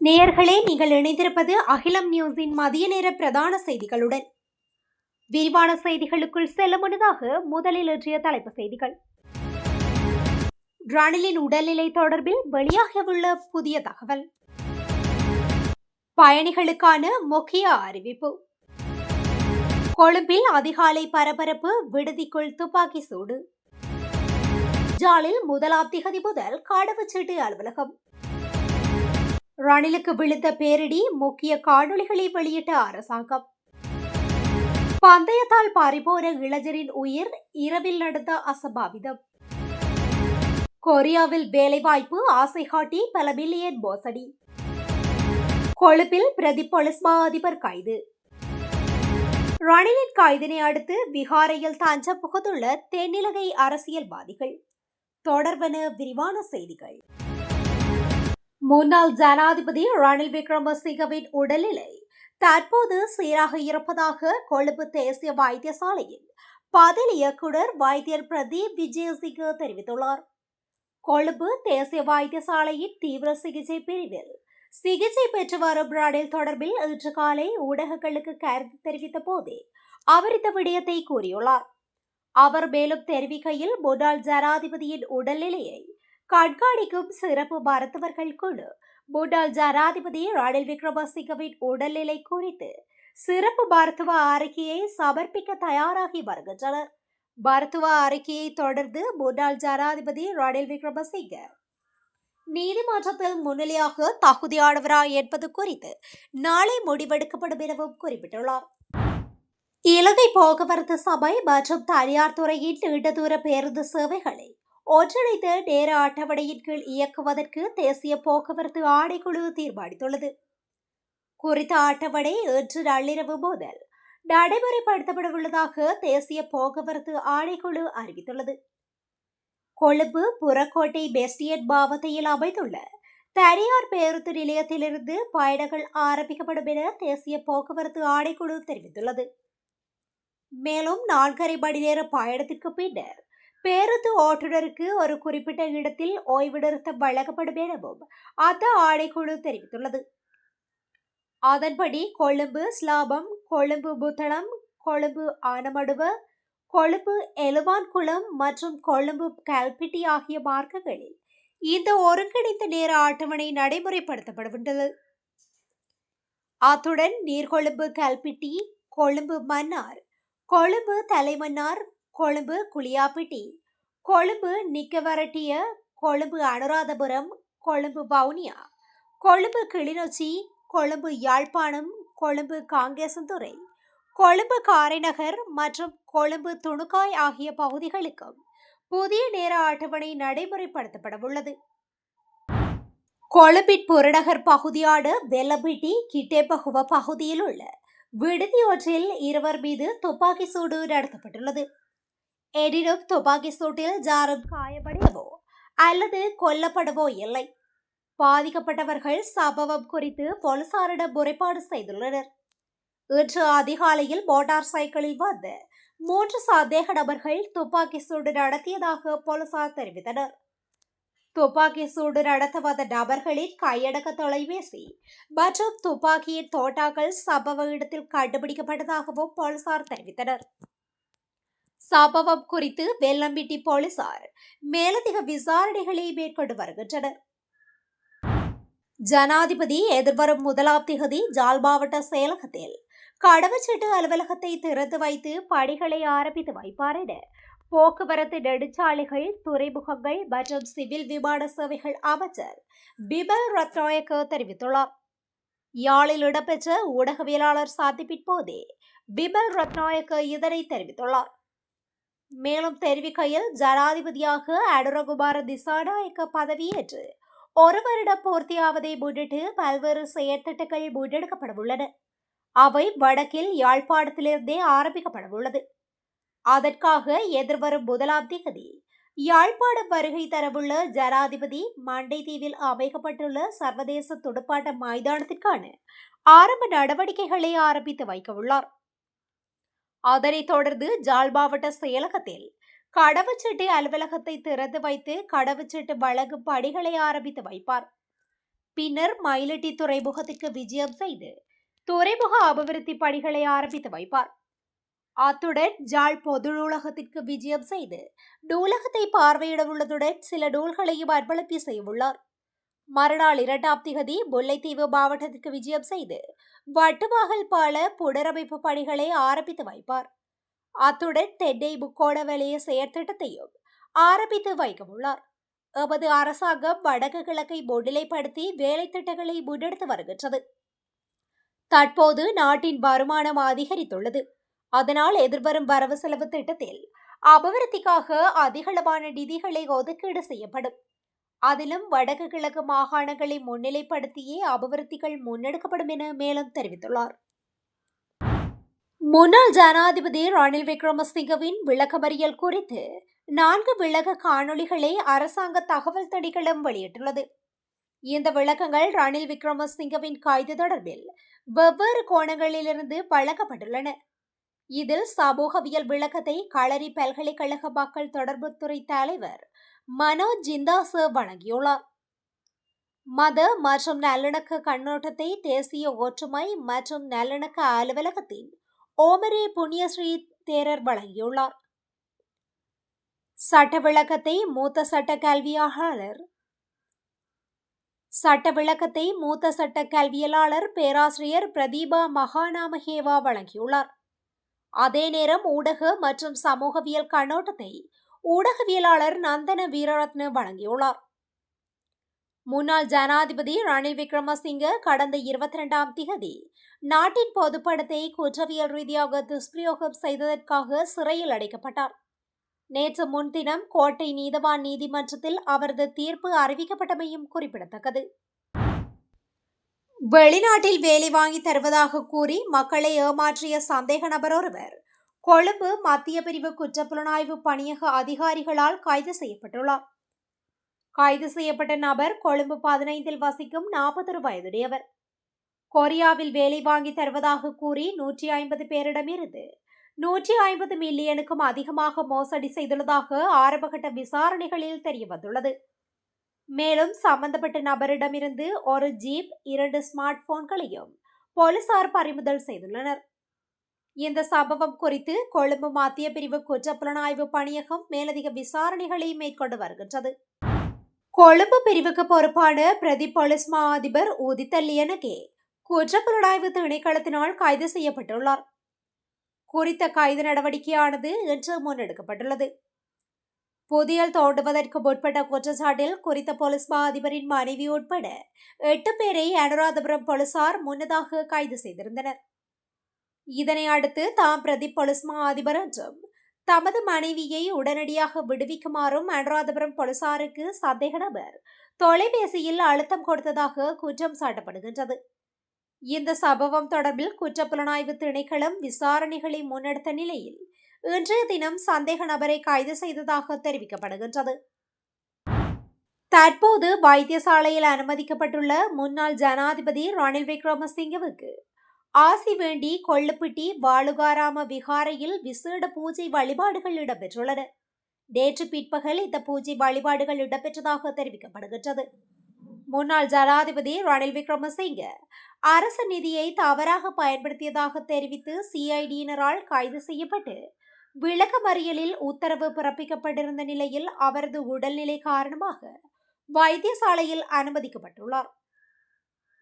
நேயர்களே, நீங்கள் இணைந்திருப்பது அகிலம் நியூஸின் மதிய நேர பிரதான செய்திகளுடன். விரிவான செய்திகளுக்குள் செல்ல முன்னதாக முதலில் இன்றைய தலைப்புச் செய்திகள். ரணிலின் உடல்நிலை தொடர்பில் வெளியாகவுள்ள புதிய தகவல். பயணிகளுக்கான முக்கிய அறிவிப்பு. கொழும்பில் அதிகாலை பரபரப்பு, விடுதிக்குள் துப்பாக்கி சூடு. ஜாலில் முதலாம் திகதி முதல் கடவுச்சீட்டு அலுவலகம். ரணிலுக்கு விழுந்த பேரிடி, முக்கிய காணொளிகளை வெளியிட்ட அரசாங்கம். பந்தயத்தால் பறிபோன இளைஞரின் உயிர், இரவில் நடந்த அசம்பாவிதம். கொரியாவில் வேலைவாய்ப்பு ஆசை காட்டி பல மில்லியன் மோசடி. கொழும்பில் பிரதி போலீஸ் மா அதிபர் கைது. ரணிலின் கைதினை அடுத்து விகாரையில் தஞ்சம் புகுந்துள்ள தென்னிலங்கை அரசியல்வாதிகள். தொடர்பென விரிவான செய்திகள். முன்னாள் ஜனாதிபதி ரணில் விக்ரமசிங்கவின் உடல்நிலை தற்போது சீராக இருப்பதாக கொழும்பு தேசிய வைத்தியசாலையின் பதில் இயக்குநர் வைத்தியர் பிரதீப் விஜயசிங்க தெரிவித்துள்ளார். கொழும்பு தேசிய வைத்தியசாலையின் தீவிர சிகிச்சை பிரிவில் சிகிச்சை பெற்று வரும் ரணில் தொடர்பில் இன்று காலை ஊடகங்களுக்கு கருத்து தெரிவித்த போதே அவர் இந்த விடயத்தை கூறியுள்ளார். அவர் மேலும் தெரிவிக்கையில், முன்னாள் ஜனாதிபதியின் உடல்நிலையை கண்காணிக்கும் சிறப்பு மருத்துவர்கள் குழு முன்னாள் ஜனாதிபதி ரணில் விக்ரமசிங்கவின் உடல்நிலை குறித்து சிறப்பு மருத்துவ அறிக்கையை சமர்ப்பிக்க தயாராகி வருகின்றனர். மருத்துவ அறிக்கையை தொடர்ந்து முன்னாள் ஜனாதிபதி ரணில் விக்ரமசிங்க நீதிமன்றத்தில் முன்னிலையாக தகுதியானவரா என்பது குறித்து நாளை முடிவெடுக்கப்படும் எனவும் குறிப்பிட்டுள்ளார். இலங்கை போக்குவரத்து சபை மற்றும் தனியார் துறையின் நீண்ட தூர பேருந்து சேவைகளை ஒன்றிணைந்த நேர அட்டவணையின் கீழ் இயக்குவதற்கு தேசிய போக்குவரத்து ஆணைக்குழு தீர்மானித்துள்ளது. குறித்த அட்டவணை இன்று நள்ளிரவு முதல் நடைமுறைப்படுத்தப்பட உள்ளதாக தேசிய போக்குவரத்து ஆணைக்குழு அறிவித்துள்ளது. கொழும்பு புறக்கோட்டை பெஸ்டியன் மாவட்டத்தில் அமைந்துள்ள தனியார் பேருந்து நிலையத்திலிருந்து பயணங்கள் ஆரம்பிக்கப்படும் என தேசிய போக்குவரத்து ஆணைக்குழு தெரிவித்துள்ளது. மேலும் 4.5 மணி நேர பயணத்திற்கு பின்னர் பேருந்து ஓட்டுநருக்கு ஒரு குறிப்பிட்ட இடத்தில் ஓய்வு நிறுத்தம் வழங்கப்படும் எனவும் அந்த ஆணைக்குழு தெரிவித்துள்ளது. அதன்படி கொழும்பு ஸ்லாபம், கொழும்பு புத்தளம், கொழும்பு ஆனமடுவ, கொழும்பு எலுவான்குளம் மற்றும் கொழும்பு கல்பிட்டி ஆகிய மார்க்கங்களில் இந்த ஒருங்கிணைந்த நேர அட்டவணை நடைமுறைப்படுத்தப்படவுள்ளது. அத்துடன் நீர்கொழும்பு கல்பிட்டி, கொழும்பு மன்னார், கொழும்பு தலைமன்னார், கொழும்பு குளியாப்பிட்டி, கொழும்பு நிக்கவரட்டிய, கொழும்பு அனுராதபுரம், கொழும்பு வவுனியா, கொழும்பு கிளிநொச்சி, கொழும்பு யாழ்ப்பாணம், கொழும்பு காங்கேசன்துறை, கொழும்பு காரைநகர் மற்றும் கொழும்பு துணுக்காய் ஆகிய பகுதிகளுக்கும் புதிய நேர அட்டவணை நடைமுறைப்படுத்தப்படவுள்ளது. கொழும்பின் புறநகர் பகுதியான வெல்லம்பிட்டி கிட்டேபகுவ பகுதியில் உள்ள விடுதி ஒன்றில் இருவர் மீது துப்பாக்கி சூடு நடத்தப்பட்டுள்ளது. எனினும் துப்பாக்கி சூட்டில் யாரும் காயமடையவோ அல்லது கொல்லப்படவோ இல்லை. பாதிக்கப்பட்டவர்கள் சம்பவம் குறித்து போலீசாரிடம் முறைப்பாடு செய்துள்ளனர். இன்று அதிகாலையில் மோட்டார் சைக்கிளில் வந்த 3 சந்தேக நபர்கள் துப்பாக்கி சூடு நடத்தியதாக போலீசார் தெரிவித்தனர். துப்பாக்கி சூடு நடத்த வந்த நபர்களின் கையடக்க தொலைபேசி மற்றும் துப்பாக்கியின் தோட்டாக்கள் சம்பவ இடத்தில் கண்டுபிடிக்கப்பட்டதாகவும் போலீசார் தெரிவித்தனர். சம்பவம் குறித்து வெல்லம்பிட்டி போலீசார் மேலதிக விசாரணைகளை மேற்கொண்டு வருகின்றனர். ஜனாதிபதி எதிர்வரும் 1ஆம் திகதி ஜாழ் மாவட்ட செயலகத்தில் கடவுச்சீட்டு அலுவலகத்தை திறந்து வைத்து பணிகளை ஆரம்பித்து வைப்பார் என போக்குவரத்து, நெடுஞ்சாலைகள், துறைமுகங்கள் மற்றும் சிவில் விமான சேவைகள் அமைச்சர் பிமல் ரத்நாயக்க தெரிவித்துள்ளார். யாழில் இடம்பெற்ற ஊடகவியலாளர் சந்திப்பின் போதே பிமல் ரத்நாயக்க இதனை தெரிவித்துள்ளார். மேலும் தெரிவிக்கையில், ஜனாதிபதியாக அனுரகுமார திசாநாயக்க பதவியேற்று 1 வருடம் பூர்த்தியாவதை முன்னிட்டு பல்வேறு செயற்திட்டங்கள் முன்னெடுக்கப்பட உள்ளன. அவை வடக்கில் யாழ்ப்பாணத்திலிருந்தே ஆரம்பிக்கப்படவுள்ளது. அதற்காக எதிர்வரும் 1ஆம் திகதி யாழ்ப்பாணம் வருகை தரவுள்ள ஜனாதிபதி மண்டைதீவில் அமைக்கப்பட்டுள்ள சர்வதேச துடுப்பாட்ட மைதானத்திற்கான ஆரம்ப நடவடிக்கைகளை ஆரம்பித்து வைக்க உள்ளார். அதனைத் தொடர்ந்து ஜாழ் மாவட்ட செயலகத்தில் கடவுச்சீட்டு அலுவலகத்தை திறந்து வைத்து கடவுச்சீட்டு வழங்கும் பணிகளை ஆரம்பித்து வைப்பார். பின்னர் மயிலட்டி துறைமுகத்திற்கு விஜயம் செய்து துறைமுக அபிவிருத்தி பணிகளை ஆரம்பித்து வைப்பார். அத்துடன் ஜாழ் பொது நூலகத்திற்கு விஜயம் செய்து நூலகத்தை பார்வையிட உள்ளதுடன் சில நூல்களையும் அர்ப்பணிப்பு செய்யவுள்ளார். மறுநாள் 2ஆம் திகதி முல்லைத்தீவு மாவட்டத்திற்கு விஜயம் செய்து வட்டுவாகல் பால புனரமைப்பு பணிகளை ஆரம்பித்து வைப்பார். அத்துடன் தென்னை முக்கோண வலய செயற்திட்டத்தையும் ஆரம்பித்து வைக்கவுள்ளார். எமது அரசாங்கம் வடக்கு கிழக்கை முன்னிலைப்படுத்தி வேலை திட்டங்களை முன்னெடுத்து வருகின்றது. தற்போது நாட்டின் வருமானம் அதிகரித்துள்ளது. அதனால் எதிர்வரும் வரவு செலவு திட்டத்தில் அபிவிருத்திக்காக அதிகளவான நிதிகளை ஒதுக்கீடு செய்யப்படும். அதிலும் வடக்கு கிழக்கு மாகாணங்களை முன்னிலைப்படுத்தியே அபிவிருத்திகள் முன்னெடுக்கப்படும் என மேலும் தெரிவித்துள்ளார். முன்னாள் ஜனாதிபதி ரணில் விக்ரமசிங்கவின் விளக்கமறியல் குறித்து 4 விளக்க காணொளிகளை அரசாங்க தகவல் திணைக்களம் வெளியிட்டுள்ளது. இந்த விளக்கங்கள் ரணில் விக்ரமசிங்கவின் கைது தொடர்பில் வெவ்வேறு கோணங்களிலிருந்து வழங்கப்பட்டுள்ளன. இதில் சமூகவியல் விளக்கத்தை களரி பல்கலைக்கழக மக்கள் தொடர்புத்துறை தலைவர் மனோஜ் ஜிந்தாச வழங்கியுள்ளார். மத மற்றும் நல்லிணக்க கண்ணோட்டத்தை தேசிய ஒற்றுமை மற்றும் நல்லிணக்க அலுவலகத்தின் ஓமரே புண்ணியஸ்ரீ தேரர் வழங்கியுள்ளார். சட்ட விளக்கத்தை மூத்த சட்ட கல்வியலாளர் பேராசிரியர் பிரதீபா மகாநாமஹேவா வழங்கியுள்ளார். அதே நேரம் ஊடக மற்றும் சமூகவியல் கண்ணோட்டத்தை ஊடகவியலாளர் நந்தன வீரரத்ன வழங்கியுள்ளார். முன்னாள் ஜனாதிபதி ரணில் விக்ரமசிங்க கடந்த 22ஆம் திகதி நாட்டின் பொதுப்படத்தை குற்றவியல் ரீதியாக துஷ்பிரயோகம் செய்ததற்காக சிறையில் அடைக்கப்பட்டார். நேற்று முன்தினம் கோட்டை நீதவான் நீதிமன்றத்தில் அவரது தீர்ப்பு அறிவிக்கப்பட்டமையும் குறிப்பிடத்தக்கது. வெளிநாட்டில் வேலை வாங்கி தருவதாக கூறி மக்களை ஏமாற்றிய சந்தேக நபர் ஒருவர் கொழும்பு மத்திய பிரிவு குற்றப்புலனாய்வு பணியக அதிகாரிகளால் கைது செய்யப்பட்டுள்ளார். கைது செய்யப்பட்ட நபர் கொழும்பு 15 வசிக்கும் 41 வயதுடையவர். கொரியாவில் வேலை வாங்கி தருவதாக கூறி 150 பேரிடமிருந்து 150 மில்லியனுக்கும் அதிகமாக மோசடி செய்துள்ளதாக ஆரம்பகட்ட விசாரணைகளில் தெரியவந்துள்ளது. மேலும் சம்பந்தப்பட்ட நபரிடமிருந்து ஒரு ஜீப் 2 ஸ்மார்ட் போன்களையும் போலீசார் பறிமுதல் செய்துள்ளனர். இந்த சம்பவம் குறித்து கொழும்பு மத்திய பிரிவு குற்றப்புலனாய்வு பணியகம் மேலதிக விசாரணைகளை மேற்கொண்டு வருகின்றது. கொழும்பு பிரிவுக்கு பொறுப்பான பிரதி போலீஸ் மா அதிபர் உதித்த லியனகே குற்றப்புலனாய்வு திணைக்களத்தினால் கைது செய்யப்பட்டுள்ளார். குறித்த கைது நடவடிக்கையானது இன்று முன்னெடுக்கப்பட்டுள்ளது. புதியல் தோண்டுவதற்கு முற்பட்ட குற்றச்சாட்டில் குறித்த போலீஸ் மா அதிபரின் மனைவி உட்பட 8 பேரை அனுராதபுரம் போலீசார் முன்னதாக கைது செய்திருந்தனர். இதனை அடுத்து தாம் பிரதி போலீஸ் மா அதிபர் என்றும் தமது மனைவியை உடனடியாக விடுவிக்குமாறும் அனுராதபுரம் போலீசாருக்கு சந்தேக நபர் தொலைபேசியில் அழுத்தம் கொடுத்ததாக குற்றம் சாட்டப்படுகின்றது. இந்த சம்பவம் தொடர்பில் குற்றப்புலனாய்வு திணைக்களம் விசாரணைகளை முன்னெடுத்த நிலையில் இன்றைய தினம் சந்தேக நபரை கைது செய்ததாக தெரிவிக்கப்படுகின்றது. தற்போது வைத்தியசாலையில் அனுமதிக்கப்பட்டுள்ள முன்னாள் ஜனாதிபதி ரணில் விக்ரமசிங்கவுக்கு ஆசி வேண்டி கொள்ளுப்பிட்டி வாலுகாராம விகாரையில் விசேட பூஜை வழிபாடுகள் இடம்பெற்றுள்ளன. நேற்று பிற்பகல் இந்த பூஜை வழிபாடுகள் இடம்பெற்றதாக தெரிவிக்கப்படுகின்றது. முன்னாள் ஜனாதிபதி ரணில் விக்ரமசிங்க அரசு நிதியை தவறாக பயன்படுத்தியதாக தெரிவித்து சிஐடியினரால் கைது செய்யப்பட்டு விளக்கமறியலில் உத்தரவு பிறப்பிக்கப்பட்டிருந்த நிலையில் அவரது உடல்நிலை காரணமாக வைத்தியசாலையில் அனுமதிக்கப்பட்டுள்ளார்.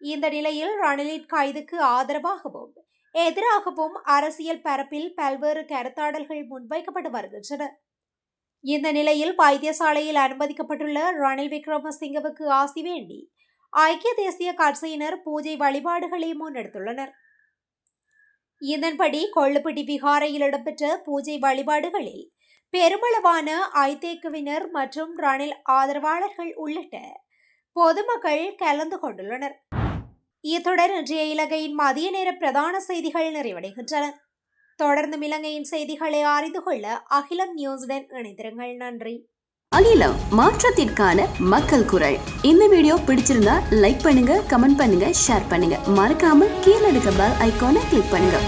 இந்த நிலையில் ரணிலின் கைதுக்கு ஆதரவாகவும் எதிராகவும் அரசியல் பரப்பில் பல்வேறு கருத்தாடல்கள் முன்வைக்கப்பட்டு வருகின்றன. இந்த நிலையில் வைத்தியசாலையில் அனுமதிக்கப்பட்டுள்ள ரணில் விக்ரமசிங்கவுக்கு ஆசி வேண்டி ஐக்கிய தேசிய கட்சியினர் பூஜை வழிபாடுகளை முன்னெடுத்துள்ளனர். இதன்படி கொள்ளுப்பிட்டி விகாரையில் இடம்பெற்ற பூஜை வழிபாடுகளில் பெருமளவான ஐதேக்குவினர் மற்றும் ரணில் ஆதரவாளர்கள் உள்ளிட்ட பொதுமக்கள் கலந்து கொண்டுள்ளனர். இத்துடன் இன்றைய இலங்கையின் மதிய நேர பிரதான செய்திகள் நிறைவடைகின்றன. தொடர்ந்து இலங்கையின் செய்திகளை அறிந்து கொள்ள அகிலம் நியூஸுடன் இணைந்திருங்கள். நன்றி. அகிலம், மாற்றத்திற்கான மக்கள் குரல். இந்த வீடியோ பிடிச்சிருந்தா லைக் பண்ணுங்க, கமெண்ட் பண்ணுங்க, ஷேர் பண்ணுங்க. மறக்காம கீழே இருக்க பெல் ஐகானை கிளிக் பண்ணுங்க.